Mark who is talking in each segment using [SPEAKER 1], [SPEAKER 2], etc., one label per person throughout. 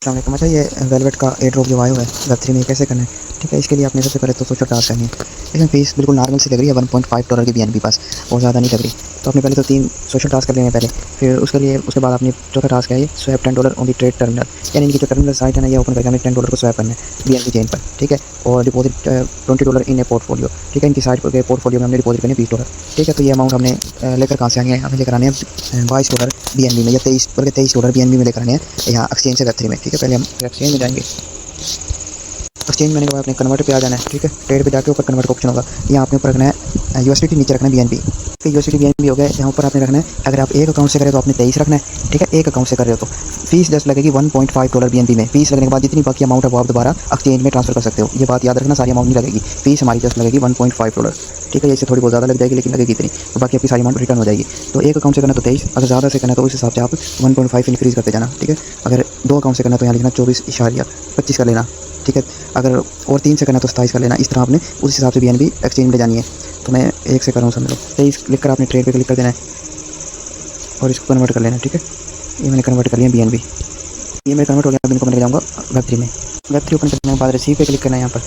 [SPEAKER 1] अस्सलाम वालेकुम। अच्छा, ये वेलवेट का एयर ड्रॉप जो आया हुआ है वेब3 में कैसे करना है? ठीक है, इसके लिए आपने सबसे पहले तो सोशल टास्क करनी है। इसमें फीस बिल्कुल नॉर्मल सी लग रही है, $1.5 की बीएनबी पास, बहुत ज़्यादा नहीं लग रही। तो आपने पहले तो 3 सोशल टास्क कर लेने हैं पहले। फिर उसके बाद आपने चौथा टास्क है ये swap $10 on the trade terminal, यानी इनकी जो टर्मिनल साइट है ना, ये ओपन करके हमें $10 को स्वैप करना है बीएनबी चेन पर। ठीक है, और डिपॉजिट $20 इन ए पोर्टफोलियो। ठीक है, इनकी साइट पर पोर्टफोलियो में हमने डिपॉजिट करनी है $20। ठीक है, तो ये अमाउंट हमने लेकर कहाँ से आएंगे? हमें लेकर आने हैं $22 बीएनबी में, या $23 बीएनबी में लेकर आने हैं यहाँ एक्सचेंज से वेब3 में। ठीक है, पहले हम एक्सचेंज में जाएंगे। एक्सचेंज करने के बाद अपने कन्वर्ट पे आ जाना है। ठीक है, ट्रेड पे जाके ऊपर कन्वर्ट का ऑप्शन होगा, यहाँ आपने ऊपर रखना है यूएसडीटी, नीचे रखना है बीएनबी। फिर यूएसडीटी बीएनबी हो गया, यहाँ ऊपर आपने रखना है, अगर आप एक अकाउंट से करें तो आपने 23 रखना है। ठीक है, एक अकाउंट से कर रहे हो तो फीस जस्ट लगेगी $1.5 बीएनबी में। फीस लगने के बाद जितनी बाकी अमाउंट है वो आप दोबारा एक्सचेंज में ट्रांसफर कर सकते हो। ये बात याद रखना, सारी अमाउंट नहीं लगेगी, फीस हमारी जस्ट लगेगी $1.5। ठीक है, इससे थोड़ी बहुत ज़्यादा लग जाएगी लेकिन लगेगी इतनी, तो बाकी आपकी सारी अमाउंट रिटर्न हो जाएगी। तो एक अकाउंट से करना तो 23, अगर ज़्यादा से करना तो उस हिसाब से आप 1.5 इंक्रीज़ करते जाना। ठीक है, अगर 2 अकाउंट से करना तो यहाँ लिखना 24.25 कर लेना। ठीक है, अगर और 3 से करना तो 27 कर लेना। इस तरह आपने उस हिसाब से बीएनबी एक्सचेंज में ले जानी है। तो मैं एक से कर रहा हूँ, समझ लो 23 लिख कर आपने ट्रेड पे क्लिक कर देना है और इसको कन्वर्ट कर लेना है। ठीक है, ये मैंने कन्वर्ट कर लिया बीएनबी, ये मेरा कन्वर्ट हो गया। अब इनको मैं ले जाऊँगा वेब3 में। वेब3 ओपन करने के बाद रिसीव पे क्लिक करना है। यहाँ पर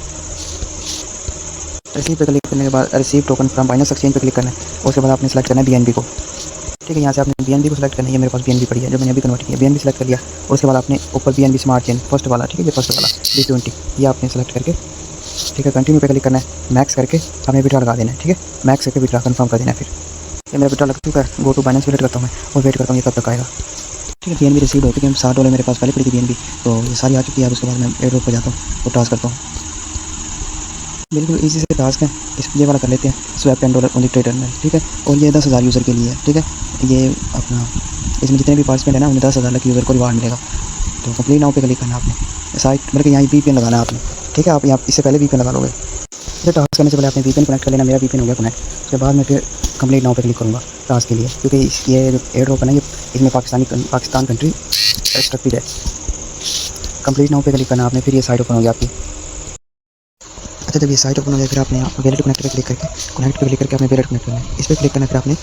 [SPEAKER 1] रिसीव पे क्लिक करने के बाद receive token from Binance exchange पे क्लिक करना है। उसके बाद आपने सेलेक्ट करना है बीएनबी को। ठीक है, यहाँ से आपने बीएनबी को सेलेक्ट करना है। ये मेरे पास बीएनबी पड़ी है जो मैंने अभी कन्वर्ट किया, बीएनबी सेलेक्ट कर लिया। उसके बाद आपने ऊपर बीएनबी स्मार्ट चेन फर्स्ट वाला, ठीक है, ये फर्स्ट वाला B20, ये आपने सेलेक्ट करके, ठीक है, कंटिन्यू पे क्लिक करना है। मैक्स करके आपने विड्रॉ लगा देना है। ठीक है, मैक्स करके विड्रॉ कंफर्म कर देना है। फिर ये मेरा विड्रॉ लग चुका है। गो टू बाइनेंस वेट करता हूँ मैं और वेट करता हूँ ये कब तक आएगा। ठीक है, बीएनबी रिसीव हो चुकी है। $60 मेरे पास पहले पड़ी थी बीएनबी, तो ये सारी आ चुकी है। उसके बाद मैं एयर ड्रॉप पर जाता हूँ और टास्क करता हूँ। बिल्कुल इजी से टास्क है, ये वाला कर लेते हैं, swap $10 on the trade terminal. ठीक है, और ये 10,000 यूज़र के लिए है। ठीक है, ये अपना इसमें जितने भी पार्टिसिपेंट है ना, उन्हें 10,000 लाख यूज़र को रिवार्ड मिलेगा। तो कंप्लीट नाउ पे क्लिक करना है आपने। साइट मतलब कि यहाँ VPN लगाना है आपने। ठीक है, आप यहाँ इससे पहले VPN लगा लोगे। ये टास्क करने से पहले आपने VPN कनेक्ट कर लेना। मेरा VPN हो गया कनेक्ट। उसके बाद मैं फिर कंप्लीट नाउ पे क्लिक करूँगा टास्क के लिए, क्योंकि ये जो एयर ड्रॉप है ना, ये इसमें पाकिस्तान कंट्री रेस्ट्रिक्टेड है। कंप्लीट नाउ पे क्लिक करना आपने, फिर ये साइट ओपन हो गया आपकी। अच्छा, जब ये साइट ओपन हो जाए फिर आपने यहाँ वैलेट कनेक्ट पे क्लिक करके आपने वैलेट कनेक्ट करना है। इस पर क्लिक करना है, फिर आपने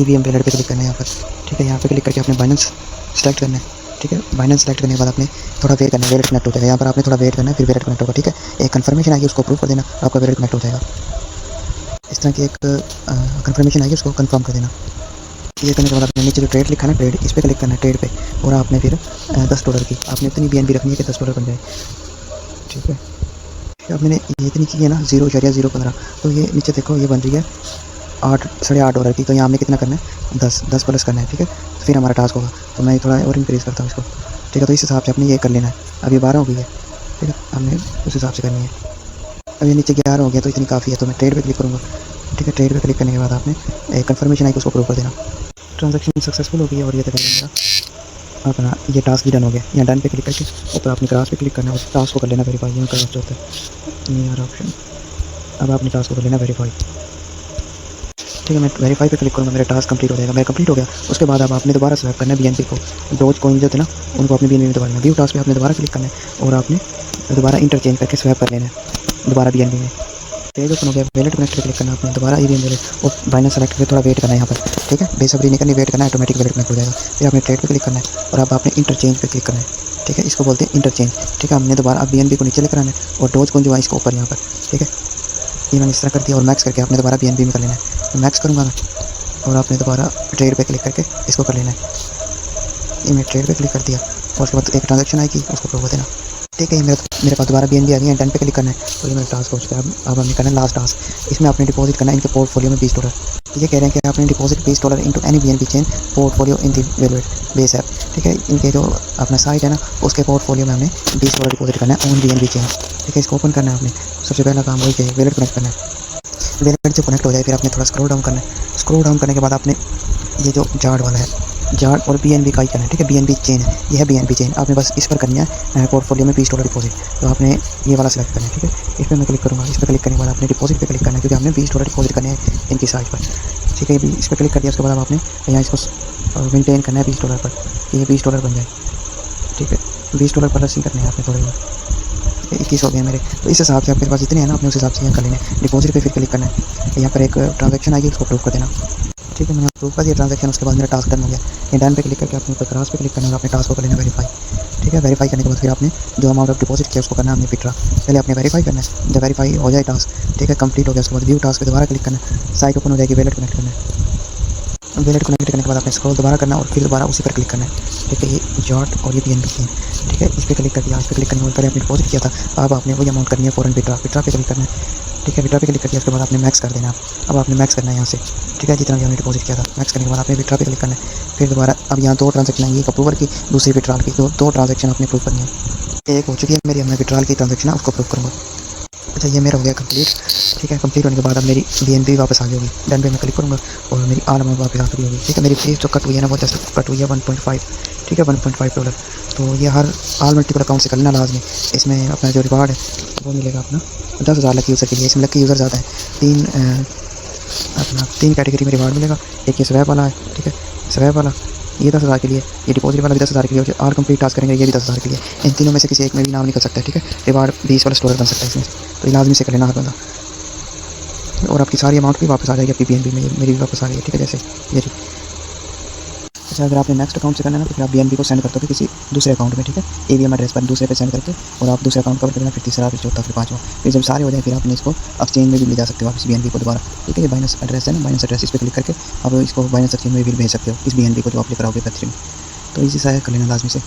[SPEAKER 1] EVM वैलेट पे क्लिक करना है यहाँ पर। ठीक है, यहाँ पे क्लिक करके आपने बाइनेंस सेलेक्ट करना है। ठीक है, बाइनेंस सेलेक्ट करने के बाद आपने थोड़ा वेट करना है, वैलेट कनेक्ट हो जाएगा। यहाँ पर आपने थोड़ा वेट करना है, फिर वैलेट कनेक्ट होगा। ठीक है, एक कन्फर्मेशन आएगी, उसको अप्रूव कर देना, आपका वैलेट कनेक्ट हो जाएगा। इस तरह की एक कन्फर्मेशन आएगी, उसको कन्फर्म कर देना। ये करने के बाद आपने नीचे जो ट्रेड लिखा है ना, ट्रेड, इस पर क्लिक करना है, ट्रेड पे। और आपने फिर $10 की आपने इतनी BNB रखनी है कि $10 बन जाए। ठीक है, अब मैंने ये इतनी की है ना, 0.015, तो ये नीचे देखो ये बन रही है $8.5 की। तो यहाँ हमने कितना करना है, 10 प्लस करना है। ठीक है, तो फिर हमारा टास्क होगा। तो मैं थोड़ा और इंक्रीज़ करता हूँ इसको। ठीक है, तो इस हिसाब से आपने ये कर लेना है। अब ये 12 हो गई है। ठीक है, हमने उस हिसाब से करनी है। अब ये नीचे 11 हो गया, तो इतनी काफ़ी है। तो मैं ट्रेड पे क्लिक करूँगा। ठीक है, ट्रेड पे क्लिक करने के बाद आपने एक कन्फर्मेशन आएगी, उसको अप्रूव कर देना। ट्रांजेक्शन सक्सेसफुल हो गई है और ये तक अपना ये टास्क भी डन हो गया। यहाँ डन पे क्लिक करके ऊपर आपने क्रॉस पे क्लिक करना है, उस टास्क को कर लेना वेरीफाई। यहाँ क्रॉस जो होता है ये यार ऑप्शन, अब आपने टास्क को कर लेना वेरीफाई। ठीक है, मैं वेरीफाई पे क्लिक करूँगा, मेरा टास्क कंप्लीट हो जाएगा। मेरा कंप्लीट हो गया। उसके बाद अब आपने दोबारा स्वैप करना है BNB को। डोज कॉइन जो थे ना, उनको अपने BNB में दबा लेना। व्यू टास्क पे आपने दोबारा क्लिक करना है और आपने दोबारा इंटरचेंज करके स्वैप कर लेना है दोबारा BNB में। पेज ओपन हो गया, वैलेट कनेक्ट पे क्लिक करना है आपने, दोबारा EVM वैलेट और बाइनेंस सेलेक्ट करके थोड़ा वेट करना है यहाँ पर। ठीक है, बेसब्री नहीं करनी, वेट करना है, ऑटोमेटिक वैलेट कनेक्ट हो जाएगा। फिर आपने ट्रेड पे क्लिक करना है और अब आपने इंटरचेंज पे क्लिक करना है। ठीक है, इसको बोलते हैं इंटरचेंज। ठीक है, हमने दोबारा अब BNB को नीचे लेकर आना है और डोज कॉइन जो है इसको ऊपर यहाँ पर। ठीक है, ये मैंने इस तरह कर दिया और मैक्स करके आपने दोबारा BNB में कर लेना है। तो मैक्स करूँगा मैं और आपने दोबारा ट्रेड पे क्लिक करके इसको कर लेना है। ये मैं ट्रेड पे क्लिक कर दिया और उसके बाद एक ट्रांजेक्शन आएगी, उसको अप्रूव कर देना। ठीक है, मेरे पास दोबारा BNB आ गई है। डन पे क्लिक करना है और ये मेरा टास्क हो चुका है। अब हमें करना है लास्ट टास्क। इसमें आपने डिपॉजिट करना है इनके पोर्टफोलियो में $20। ये कह रहे हैं कि आपने deposit $20 into any BNB chain portfolio in the velvet base app. ठीक है, इनके जो अपना साइट है ना, उसके पोर्टफोलियो में हमने $20 डिपॉजिट करना है ऑन BNB चेन। ठीक है, इसको ओपन करना है आपने। सबसे पहला काम वही है, वैलेट कनेक्ट करना है। वैलेट जो कनेक्ट हो जाए फिर आपने थोड़ा स्क्रॉल डाउन करना है। स्क्रॉल डाउन करने के बाद आपने ये जो जार्ड वाला है, जार्ड और BNB का ही करना है। ठीक है, BNB चेन है, ये है BNB चेन। आपने बस इस पर करना है पोर्टफोलियो में $20 डिपॉजिट। तो आपने ये वाला सेलेक्ट करना है। ठीक है, इस पर मैं क्लिक करूँगा। इस पर क्लिक करने के बाद आपने डिपॉजिट पे क्लिक करना है, क्योंकि हमने $20 डिपॉजिट करने हैं इनकी साइट पर। ठीक है, इस पर क्लिक कर दिया। उसके बाद आपने यहाँ इसको मेनटेन करना है $20 पर, ये $20 बन जाए। ठीक है, $20 प्लस ही करने हैं आपने थोड़े बहुत। 21 हो गए मेरे। तो इस हिसाब से आपके पास जितने हैं ना, आपने उस हिसाब से यहाँ कर लेना है। डिपॉजिट पे फिर क्लिक करना है। यहाँ पर एक ट्रांजेक्शन आएगी, उसको अप्रूव कर देना। ठीक है, मैंने अप्रूव कर दिया ट्रांजेक्शन। उसके बाद मेरा टास्क डन हो गया। ये डन पे क्लिक करके आपने ऊपर क्रॉस पे क्लिक करना है और अपने टास्क को कर लेना वेरीफाई। ठीक है। वेरीफाई करने के बाद फिर आपने जो अमाउंट ऑफ डिपॉजिट किया उसको करना है आपने विड्रॉ। पहले आपने वेरीफाई करना है, जब वेरीफाई हो जाए टास्क, ठीक है, कंप्लीट हो गया, उसके बाद व्यू टास्क पे दोबारा क्लिक करना है, साइट ओपन हो जाएगी, वैलेट कनेक्ट करना है। वैलेट कनेक्ट करने के बाद आपने स्क्रॉल दोबारा करना है और फिर दोबारा उसी पर क्लिक करना है, ठीक है। ये जॉट और ये BNB की, ठीक है, इस पर क्लिक कर दिया। इस पर क्लिक करने के बाद पहले आपने डिपॉजिट किया था, अब आपने वही अमाउंट करनी है फ़ौरन विड्रॉ पे क्लिक करना है, ठीक है। विड्रॉ पे क्लिक कर दिया, उसके बाद आपने मैक्स कर देना। अब आपने मैक्स करना है यहाँ से, ठीक है, जितना भी हमने डिपॉजिट किया था। मैक्स करने के बाद आपने विड्रॉ पे क्लिक करना है, फिर दोबारा अब यहाँ 2 ट्रांजेक्शन है, एक अप्रूवल की, दूसरी विड्रॉल की, दो ट्रांजेक्शन आपने अप्रूव करनी है। एक हो चुकी है मेरी, अब मैं विड्रॉल की ट्रांजेक्शन है उसको अप्रूव करूँगा। अच्छा, ये मेरा हो गया कंप्लीट, ठीक है। कंप्लीट होने के बाद अब मेरी BNB वापस आ गई होगी। डन पे मैं क्लिक करूँगा और मेरी ऑल अमाउंट वापस आ गई होगी, ठीक है। मेरी फीस जो कट हुई है ना वो जस्ट कट हुई है 1.5, ठीक है, $1.5। तो ये हर ऑल मल्टीपल अकाउंट से कर लेना लाजमी। इसमें अपना जो रिवार्ड है वो मिलेगा अपना 10,000 लकी यूज़र के लिए। इसमें लकी यूज़र ज़्यादा है, तीन कैटेगरी में रिवार्ड मिलेगा। एक ये स्वैप वाला है, ठीक है, स्वैप वाला ये 10,000 के लिए, ये डिपॉजिट वाला भी 10,000 के लिए, और कंप्लीट टास्क करेंगे ये भी 10,000 के लिए। इन तीनों में से किसी एक में भी नाम निकल सकता है, ठीक है। रिवार्ड 20 वाला स्टोर बन सकता है इसमें, तो ये लाजमी से कर लेना हर बंदा। और आपकी सारी अमाउंट भी वापस आ जाएगी आपकी BNB में। मेरी भी वापस आ गई है, ठीक है, जैसे ये जी। अच्छा, अगर आपने नेक्स्ट अकाउंट से करना है ना तो फिर आप BNB को सेंड करते हो किसी दूसरे अकाउंट में, ठीक है, AVM एड्रेस पर दूसरे पे सेंड करके, और आप दूसरे अकाउंट कवर कर देना, फिर तीसरा, फिर चौथा, फिर पाँचवा, फिर जब सारे हो जाए फिर आपने इसको एक्सचेंज में भी ले जा सकते हो आप इस BNB को दोबारा, ठीक है। ये बाइनेंस एड्रेस है ना, बाइनेंस एड्रेस, इस पर क्लिक करके आप इसको बाइनेंस एक्सचेंज में भी भेज सकते हो इस BNB को जो आप लेकर आओगे बेहतरीन। तो इसी से कर लेना लाजमी से।